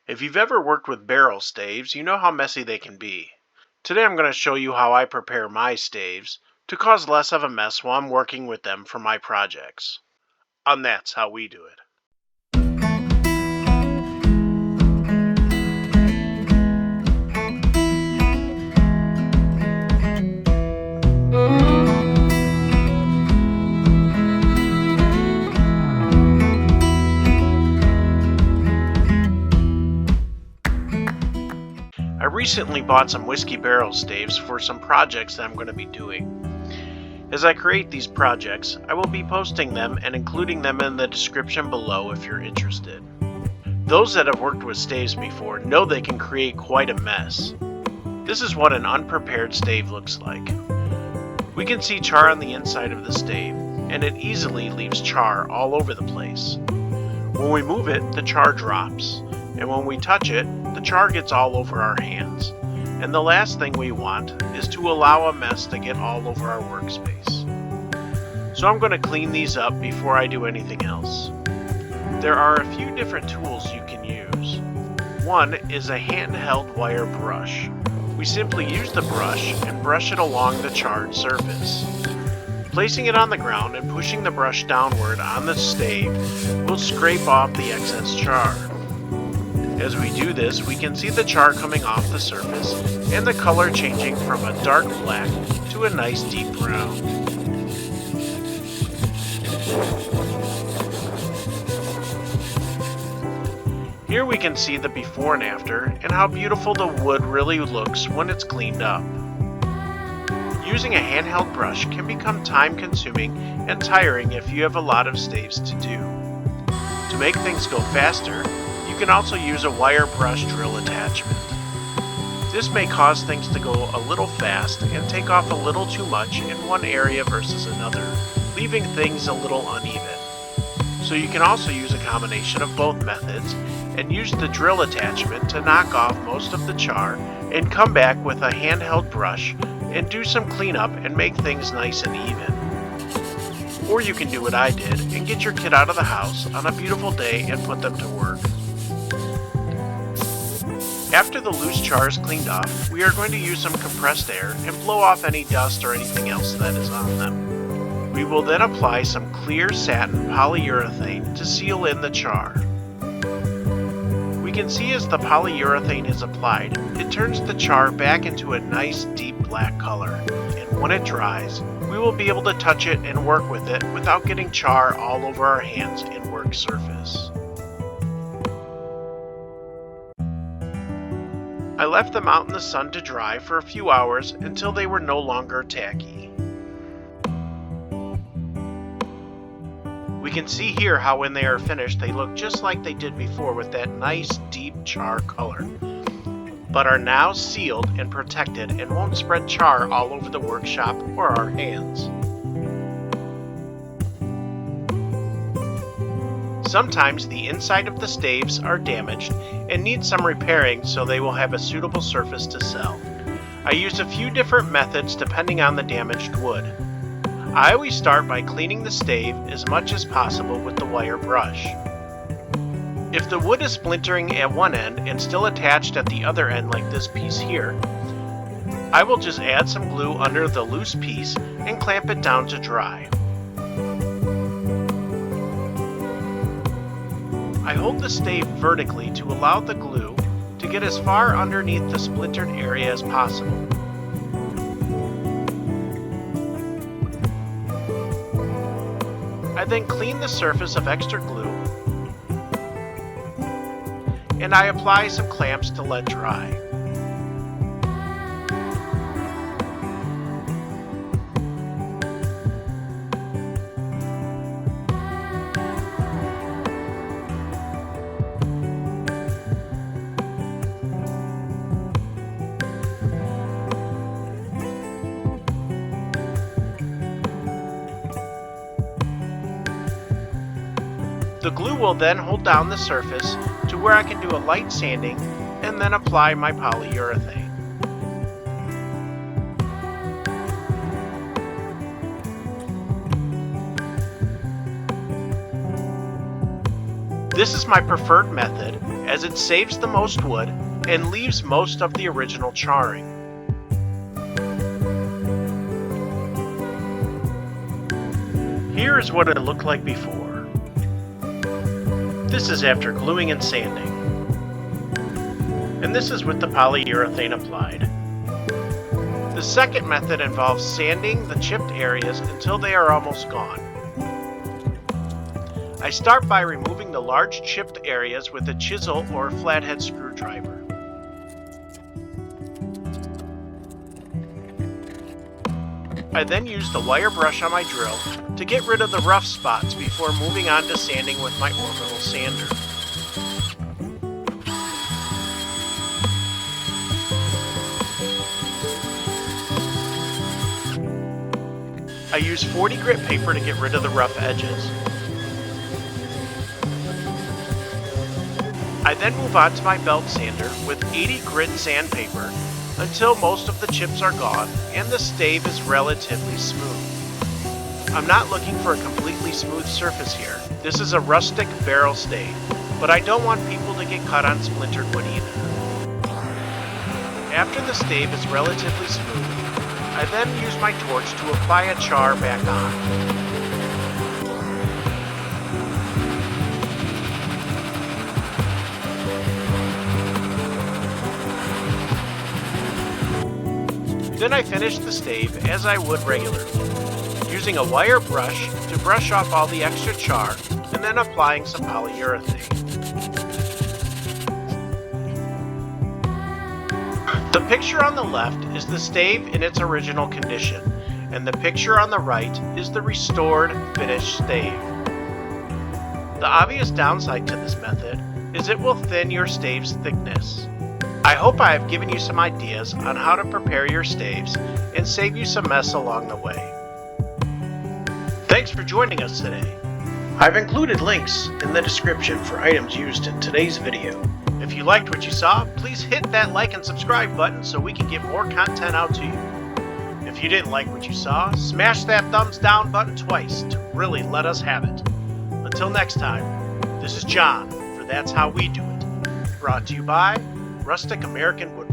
If you've ever worked with barrel staves, you know how messy they can be. Today I'm going to show you how I prepare my staves to cause less of a mess while I'm working with them for my projects. And that's how we do it. I recently bought some whiskey barrel staves for some projects that I'm going to be doing. As I create these projects, I will be posting them and including them in the description below if you're interested. Those that have worked with staves before know they can create quite a mess. This is what an unprepared stave looks like. We can see char on the inside of the stave, and it easily leaves char all over the place. When we move it, the char drops, and when we touch it, the char gets all over our hands. And the last thing we want is to allow a mess to get all over our workspace. So I'm going to clean these up before I do anything else. There are a few different tools you can use. One is a handheld wire brush. We simply use the brush and brush it along the charred surface. Placing it on the ground and pushing the brush downward on the stave will scrape off the excess char. As we do this, we can see the char coming off the surface and the color changing from a dark black to a nice deep brown. Here we can see the before and after and how beautiful the wood really looks when it's cleaned up. Using a handheld brush can become time-consuming and tiring if you have a lot of staves to do. To make things go faster, you can also use a wire brush drill attachment. This may cause things to go a little fast and take off a little too much in one area versus another, leaving things a little uneven. So you can also use a combination of both methods and use the drill attachment to knock off most of the char and come back with a handheld brush and do some cleanup and make things nice and even. Or you can do what I did and get your kid out of the house on a beautiful day and put them to work. After the loose char is cleaned off, we are going to use some compressed air and blow off any dust or anything else that is on them. We will then apply some clear satin polyurethane to seal in the char. We can see as the polyurethane is applied, it turns the char back into a nice deep black color, and when it dries, we will be able to touch it and work with it without getting char all over our hands and work surface. I left them out in the sun to dry for a few hours until they were no longer tacky. We can see here how when they are finished they look just like they did before with that nice deep char color, but are now sealed and protected and won't spread char all over the workshop or our hands. Sometimes the inside of the staves are damaged and need some repairing so they will have a suitable surface to sell. I use a few different methods depending on the damaged wood. I always start by cleaning the stave as much as possible with the wire brush. If the wood is splintering at one end and still attached at the other end like this piece here, I will just add some glue under the loose piece and clamp it down to dry. I hold the stave vertically to allow the glue to get as far underneath the splintered area as possible. I then clean the surface of extra glue and I apply some clamps to let dry. The glue will then hold down the surface to where I can do a light sanding and then apply my polyurethane. This is my preferred method as it saves the most wood and leaves most of the original charring. Here is what it looked like before. This is after gluing and sanding. And this is with the polyurethane applied. The second method involves sanding the chipped areas until they are almost gone. I start by removing the large chipped areas with a chisel or a flathead screwdriver. I then use the wire brush on my drill to get rid of the rough spots before moving on to sanding with my orbital sander. I use 40 grit paper to get rid of the rough edges. I then move on to my belt sander with 80 grit sandpaper until most of the chips are gone and the stave is relatively smooth. I'm not looking for a completely smooth surface here. This is a rustic barrel stave, but I don't want people to get cut on splintered wood either. After the stave is relatively smooth, I then use my torch to apply a char back on. Then I finish the stave as I would regularly, using a wire brush to brush off all the extra char and then applying some polyurethane. The picture on the left is the stave in its original condition, and the picture on the right is the restored, finished stave. The obvious downside to this method is it will thin your stave's thickness. I hope I have given you some ideas on how to prepare your staves and save you some mess along the way. Thanks for joining us today. I've included links in the description for items used in today's video. If you liked what you saw, please hit that like and subscribe button so we can get more content out to you. If you didn't like what you saw, smash that thumbs down button twice to really let us have it. Until next time, this is John for That's How We Do It, brought to you by Rustic American Woodworking.